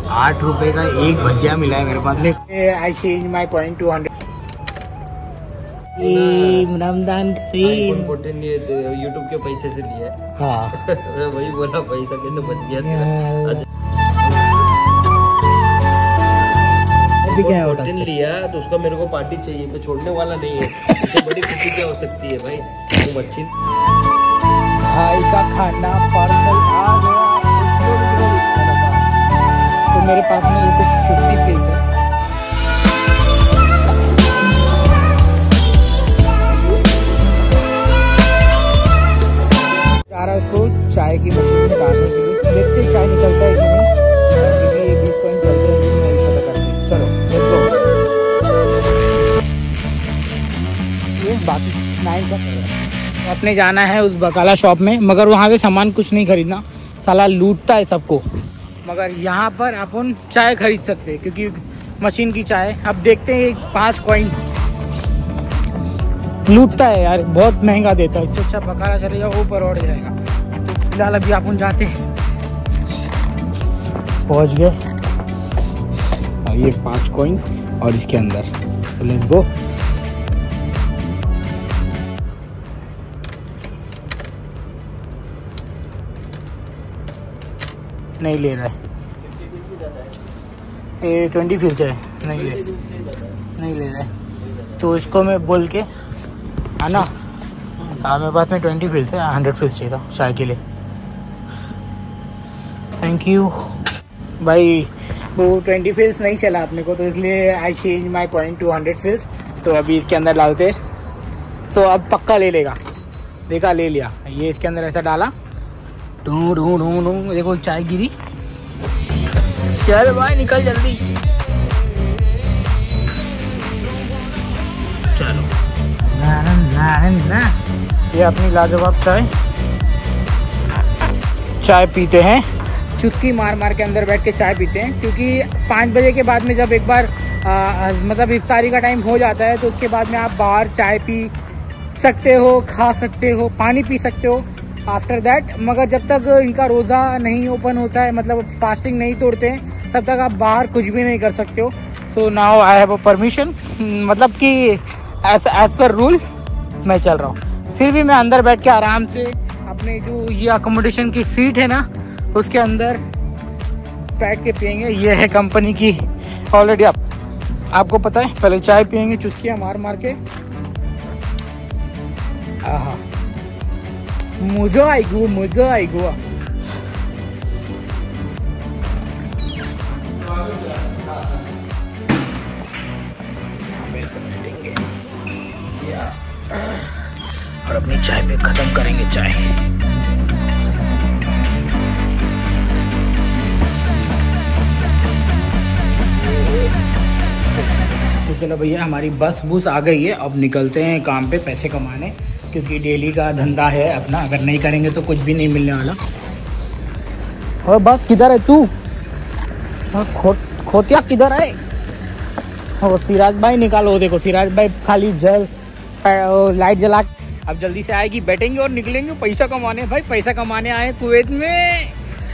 8 रुपए का एक भजिया मिला है मेरे पास। I change my point 200 Ramadan YouTube के पैसे से लिए। हाँ वही बोला पैसा कैसे बच गया। क्या लिया तो उसका मेरे को पार्टी चाहिए, तो छोड़ने वाला नहीं है। इससे बड़ी खुशी क्या हो सकती है भाई। वो बच्ची भाई का खाना पार्सल आ गया। तो मेरे पास में ये कुछ 50 पीस है। जा रहा है उसको चाय की मशीन में डालने के लिए। देखते चाय निकलता है कि नहीं, क्योंकि 20 पॉइंट चलते हैं कि नहीं पता करते। चलो ये बाकी 9 तक अपने जाना है उस बकाला शॉप में, मगर वहाँ पे सामान कुछ नहीं खरीदना, साला लूटता है सबको। मगर यहाँ पर अपन चाय खरीद सकते हैं क्योंकि मशीन की चाय। अब देखते हैं 5 कॉइन लूटता है यार, बहुत महंगा देता है। इससे अच्छा बकाला चले जाओ, ऊपर और जाएगा। तो फिलहाल अभी अपन जाते हैं, पहुँच गए। ये 5 कॉइन और इसके अंदर, तो लेट्स गो। नहीं ले रहा है ये 20 फीस है, नहीं ले रहा है। तो इसको मैं बोल के है ना, हाँ मेरे पास में 20 फीस है, 100 फीस चाहिए था चाय के लिए। थैंक यू भाई। वो 20 फीस नहीं चला अपने को, तो इसलिए आई चेंज माई पॉइंट 200 फीस। तो अभी इसके अंदर डालते, तो अब पक्का ले लेगा। देखा, ले लिया। ये इसके अंदर ऐसा डाला, देखो चाय गिरी। चल भाई निकल जल्दी, चलो। ये अपनी लाजवाब चाय पीते हैं, चुटकी मार मार के अंदर बैठ के चाय पीते हैं। क्योंकि 5 बजे के बाद में जब एक बार मतलब इफ्तारी का टाइम हो जाता है, तो उसके बाद में आप बाहर चाय पी सकते हो, खा सकते हो, पानी पी सकते हो आफ्टर दैट। मगर जब तक इनका रोज़ा नहीं ओपन होता है, मतलब फास्टिंग नहीं तोड़ते हैं, तब तक आप बाहर कुछ भी नहीं कर सकते हो। So now I have a permission, मतलब कि एज पर रूल मैं चल रहा हूँ। फिर भी मैं अंदर बैठ के आराम से अपने जो ये अकोमोडेशन की सीट है ना, उसके अंदर बैठ के पियेंगे। ये है कंपनी की ऑलरेडी, आपको पता है। पहले चाय पियेंगे चुटकियाँ मार मार के। आहा, मजा आएगा। और अपनी चाय पे खत्म करेंगे चाय। तो चलो भैया, हमारी बस आ गई है। अब निकलते हैं काम पे पैसे कमाने, क्योंकि डेली का धंधा है अपना। अगर नहीं करेंगे तो कुछ भी नहीं मिलने वाला। और बस किधर है तू? खोतिया किधर है? और सिराज भाई निकालो, देखो सिराज भाई खाली लाइट जला। अब जल्दी से आएगी, बैठेंगे और निकलेंगे पैसा कमाने। भाई पैसा कमाने आए कुवैत में।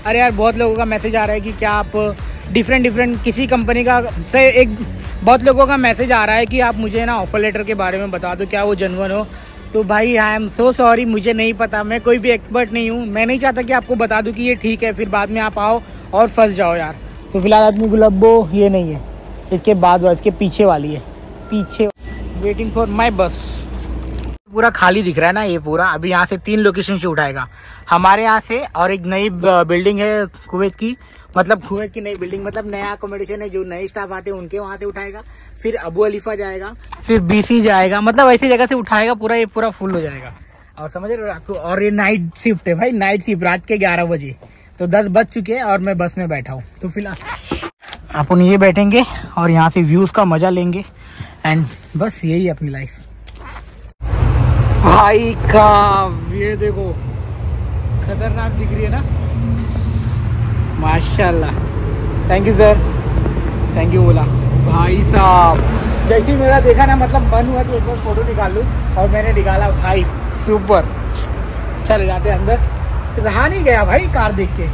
अरे यार, बहुत लोगों का मैसेज आ रहा है कि क्या आप डिफरेंट किसी कंपनी का से एक बहुत लोगों का मैसेज आ रहा है कि आप मुझे ना ऑफर लेटर के बारे में बता दो, क्या वो जेन्युइन हो। तो भाई आई एम सो सॉरी, मुझे नहीं पता, मैं कोई भी एक्सपर्ट नहीं हूँ। मैं नहीं चाहता कि आपको बता दूँ कि ये ठीक है, फिर बाद में आप आओ और फंस जाओ यार। तो फिलहाल अपनी गुलाबो ये नहीं है, इसके बाद इसके पीछे वाली है, पीछे। वेटिंग फॉर माई बस। पूरा खाली दिख रहा है ना ये पूरा। अभी यहाँ से 3 लोकेशन से उठाएगा, हमारे यहाँ से, और एक नई बिल्डिंग है कुवैत की, मतलब कुवैत की नई बिल्डिंग, मतलब नया अकोमोडेशन है। जो नए स्टाफ आते हैं उनके वहाँ से उठाएगा, फिर अबू अलीफा जाएगा, फिर BC जाएगा, मतलब ऐसी जगह से उठाएगा। पूरा ये पूरा फुल हो जाएगा। और समझ रहे हो आपको। और ये नाइट शिफ्ट है भाई, नाइट शिफ्ट रात के 11 बजे। तो 10 बज चुके हैं और मैं बस में बैठा हूँ। तो फिलहाल अपन ये बैठेंगे और यहाँ से व्यूज का मजा लेंगे। एंड बस यही अपनी लाइफ। भाई का ये देखो, खतरनाक दिख रही है ना, माशाल्लाह। Thank you sir, thank you बोला भाई साहब। जैसे मेरा देखा ना, मतलब मन हुआ कि एक बार फोटो निकाल लूँ, और मैंने निकाला भाई, सुपर। चले जाते अंदर, रहा नहीं गया भाई कार देख के।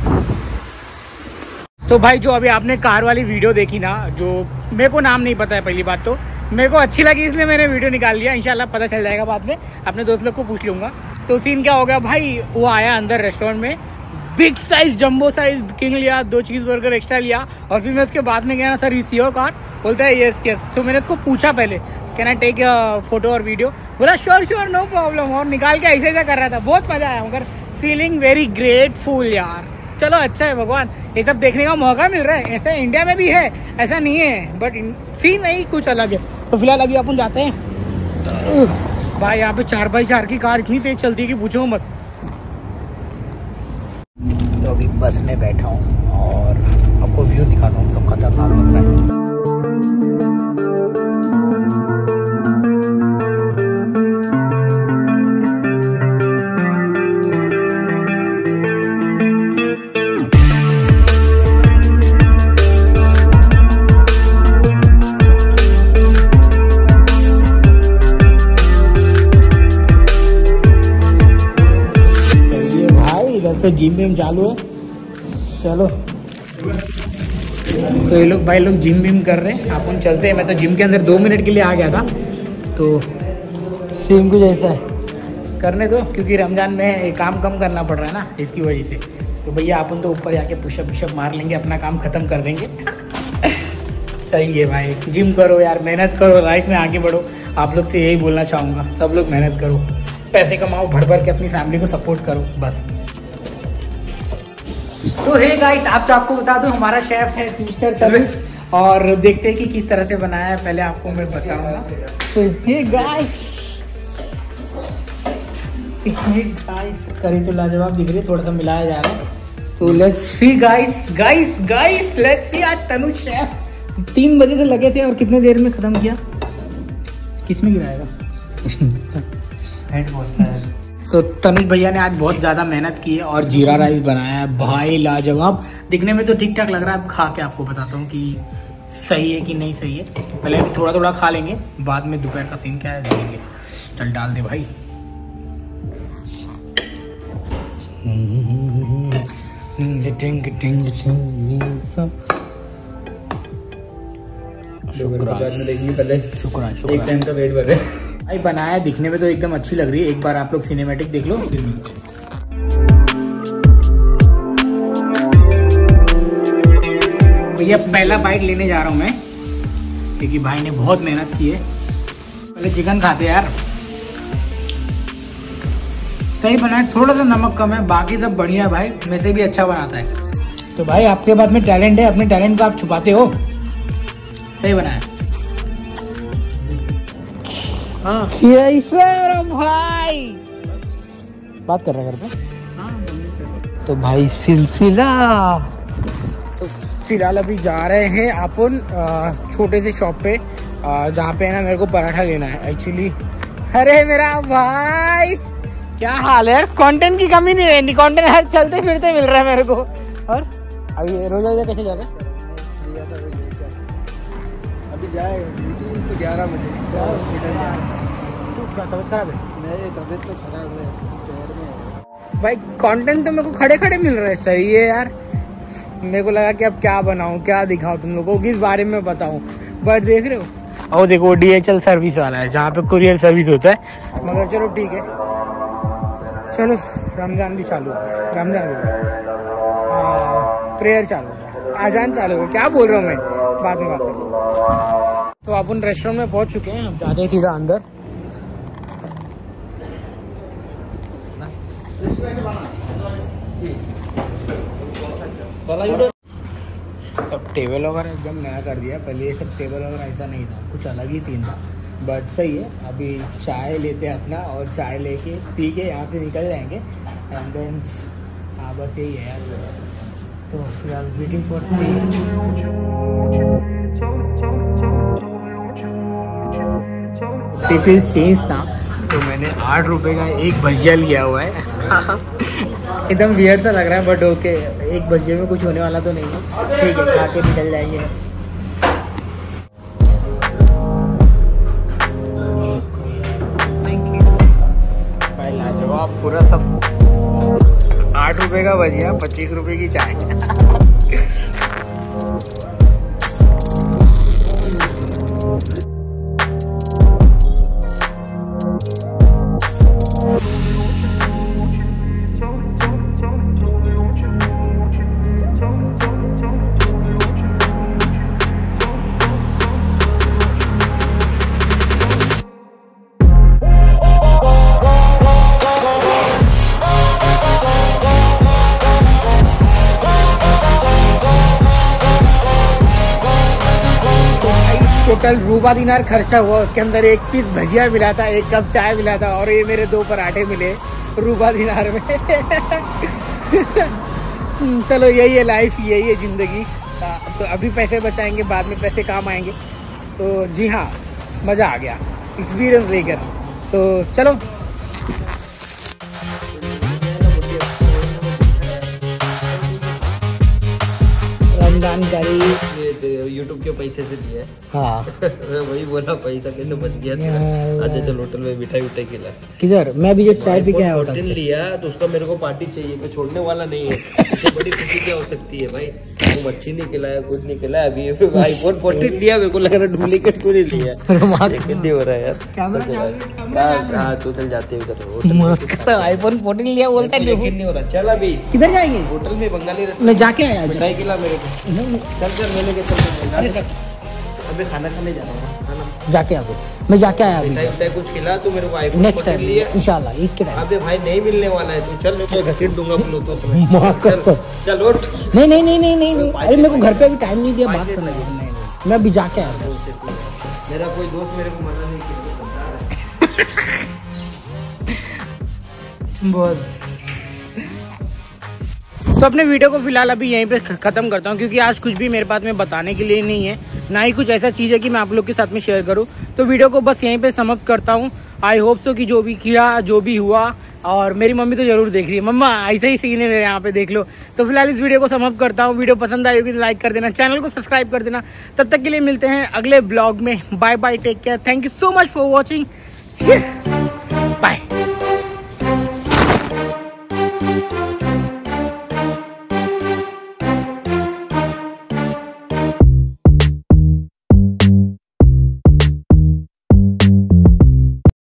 तो भाई जो अभी आपने कार वाली वीडियो देखी ना, जो मेरे को नाम नहीं पता है, पहली बात तो मेरे को अच्छी लगी इसलिए मैंने वीडियो निकाल लिया। इंशाल्लाह पता चल जाएगा बाद में, अपने दोस्त लोग को पूछ लूँगा। तो सीन क्या हो गया भाई, वो आया अंदर रेस्टोरेंट में, big size jumbo size king लिया, 2 चीज़ बर्गर एक्स्ट्रा लिया, और फिर मैं उसके बाद में गया ना, सर इज योर कार, बोलता है यस यस। तो मैंने उसको पूछा पहले, कैन आई टेक फोटो और वीडियो, बोला श्योर श्योर नो प्रॉब्लम, और निकाल के ऐसे ऐसा कर रहा था। बहुत मजा आया, मगर फीलिंग वेरी ग्रेटफुल यार। चलो अच्छा है भगवान, ये सब देखने का मौका मिल रहा है। ऐसा इंडिया में भी है, ऐसा नहीं है, बट सीन नहीं कुछ अलग है। तो फिलहाल अभी अपन जाते हैं भाई, यहाँ पे 4x4 की कार इतनी तेज चलती है कि पूछो मत। तो अभी बस में बैठा हूँ और आपको व्यू दिखाता हूँ, सब खतरनाक लग रहा है। तो जिम विम चालू है, चलो। तो ये लोग भाई लोग जिम विम कर रहे हैं, अपन चलते हैं। मैं तो जिम के अंदर 2 मिनट के लिए आ गया था, तो सीन कुछ ऐसा है, करने दो, क्योंकि रमजान में काम कम करना पड़ रहा है ना, इसकी वजह से। तो भैया अपन तो ऊपर जाके पुशअप पुशअप मार लेंगे, अपना काम खत्म कर देंगे। सही है भाई, जिम करो यार, मेहनत करो, लाइफ में आगे बढ़ो। आप लोग से यही बोलना चाहूँगा, सब लोग मेहनत करो, पैसे कमाओ, भर भर के अपनी फैमिली को सपोर्ट करो, बस। तो हे गाइस, आपको बता दूं, हमारा शेफ है मिस्टर तनुज, और देखते हैं कि किस तरह से बनाया है, पहले आपको मैं बताऊंगा। तो हे गाइस, करी तो लाजवाब दिख रही है, थोड़ा सा मिलाया जा रहा है। तो let's see guys let's see. आज तनुज शेफ 3 बजे से लगे थे और कितने देर में खत्म किया। किसमें गिराएगा? हेड बोलता है। तो तनुज भैया ने आज बहुत ज़्यादा मेहनत की है और जीरा राइस बनाया है भाई, लाजवाब। दिखने में तो ठीक ठाक लग रहा है, अब खा के आपको बताता हूँ कि सही है कि नहीं सही है। पहले भी थोड़ा थोड़ा खा लेंगे, बाद में दोपहर का सीन क्या है देखेंगे। चल डाल दे भाई। शुक्रान का वेट कर रहे भाई। बनाया दिखने में तो एकदम अच्छी लग रही है, एक बार आप लोग सिनेमैटिक देख लो, फिर मिलते हैं। भैया पहला बाइट लेने जा रहा हूँ मैं, क्योंकि भाई ने बहुत मेहनत की है। पहले चिकन खाते यार, सही बना है, थोड़ा सा नमक कम है, बाकी सब बढ़िया है भाई, मैं से भी अच्छा बनाता है। तो भाई आपके पास में टैलेंट है, अपने टैलेंट को आप छुपाते हो। सही बना है। हाँ भाई बात कर रहा है घर पे। तो भाई सिलसिला, तो फिलहाल अभी जा रहे हैं अपन छोटे से शॉप पे, जहाँ पे है ना मेरे को पराठा लेना है एक्चुअली। अरे मेरा भाई क्या हाल है, कंटेंट की कमी नहीं रहनी, कंटेंट हर चलते फिरते मिल रहा है मेरे को। और अभी रोजा कैसे जा रहा है? अभी जाए तो 11 बजे हॉस्पिटल जाए। क्या तबीयत खराब है? नहीं, तबीयत तो खराब है, पैर में। भाई कंटेंट तो मेरे को खड़े खड़े मिल रहा है, सही है यार। मेरे को लगा कि अब क्या बनाऊं, क्या दिखाऊं तुम लोगों को, किस बारे में बताऊं, बट देख रहे हो। और देखो DHL सर्विस वाला है, जहाँ पे कुरियर सर्विस होता है। मगर चलो ठीक है, चलो रमजान भी चालू है, रमजान भी प्रेयर चालू है, आजान चालू है, क्या बोल रहा हूँ मैं, बाद में बात करूँ। तो अपन रेस्टोरेंट में पहुंच चुके हैं, अब जाते हैं सीधा अंदर। सब टेबल वगैरह एकदम नया कर दिया, पहले ये सब टेबल वगैरह ऐसा नहीं था, कुछ अलग ही सीन था, बट सही है। अभी चाय लेते हैं अपना, और चाय लेके पी के यहाँ से निकल जाएंगे, एंड देन हाँ बस यही है यार। तो फिलहाल वेटिंग फॉर टिफिन चेंज था, तो मैंने 8 रुपये का एक भजिया लिया हुआ है। एकदम वियर्ड सा लग रहा है, बट ओके, एक भजिया में कुछ होने वाला तो नहीं है, ठीक है, खा के निकल जाएंगे। थैंक यू भाई, लाजवाब पूरा सब। 8 रुपये का भजिया, 25 रुपये की चाय। टोटल रूबा दिनार खर्चा हुआ। उसके अंदर 1 पीस भजिया मिला था, 1 कप चाय मिला था और ये मेरे 2 पराठे मिले रूबा दिनार में। चलो यही है लाइफ, यही है जिंदगी। तो अभी पैसे बचाएंगे, बाद में पैसे काम आएंगे। तो जी हाँ, मज़ा आ गया एक्सपीरियंस लेकर। तो चलो रमजान करी यूट्यूब के पैसे से दिया है। हाँ वही बोला पैसा कैसे बच गया तेरा। अच्छा चल होटल में मिठाई खिला। किधर? मैं अभी जस्ट चाय पी के आया होटल से लिया तो उसका मेरे को पार्टी चाहिए, मैं छोड़ने वाला नहीं है। इससे बड़ी खुशी क्या हो सकती है भाई। वो मच्छी नहीं खिलाया, कुछ नहीं खिलाया। अभी iPhone 14 लिया, मेरे को लग रहा डुप्लीकेट क्यों नहीं लिया। कितनी हो रहा है यार। हाँ तो चल जाते उधर iPhone 14 लिया बोलता है। नहीं हो रहा। चल अभी किधर जाएंगे? होटल में बंगाली मैं जाके आया। मिठाई खिला मेरे को। चल मैं लेके चल। अबे खाना खाने जा रहा हूँ, खाना जाके आ गो। मैं जाके आया अभी। मिठाई कुछ खिला तू मेरे को। iPhone नेक्स्ट टाइम इंशाल्लाह ईद के टाइम। अबे भाई नहीं मिलने वाला है तू। चल मैं तो घसीट दूंगा ब्लूटूथ में। चल उठ। नहीं। अरे मेरे को घर पे भी टाइम नहीं दिया बात करने का। नहीं, मैं अभी जाके आया। मेरा कोई दोस्त मेरे को मना नहीं किया। बहुत। तो अपने वीडियो को फिलहाल अभी यहीं पे खत्म करता हूँ, क्योंकि आज कुछ भी मेरे पास में बताने के लिए नहीं है, ना ही कुछ ऐसा चीज़ है कि मैं आप लोग के साथ में शेयर करूँ। तो वीडियो को बस यहीं पे समाप्त करता हूँ। आई होप सो कि जो भी किया, जो भी हुआ, और मेरी मम्मी तो जरूर देख रही है। मम्मा ऐसे ही सीन है मेरे यहाँ पे, देख लो। तो फिलहाल इस वीडियो को समाप्त करता हूँ। वीडियो पसंद आई होगी तो लाइक कर देना, चैनल को सब्सक्राइब कर देना। तब तक के लिए मिलते हैं अगले ब्लॉग में। Bye bye, take care, thank you so much for watching, bye.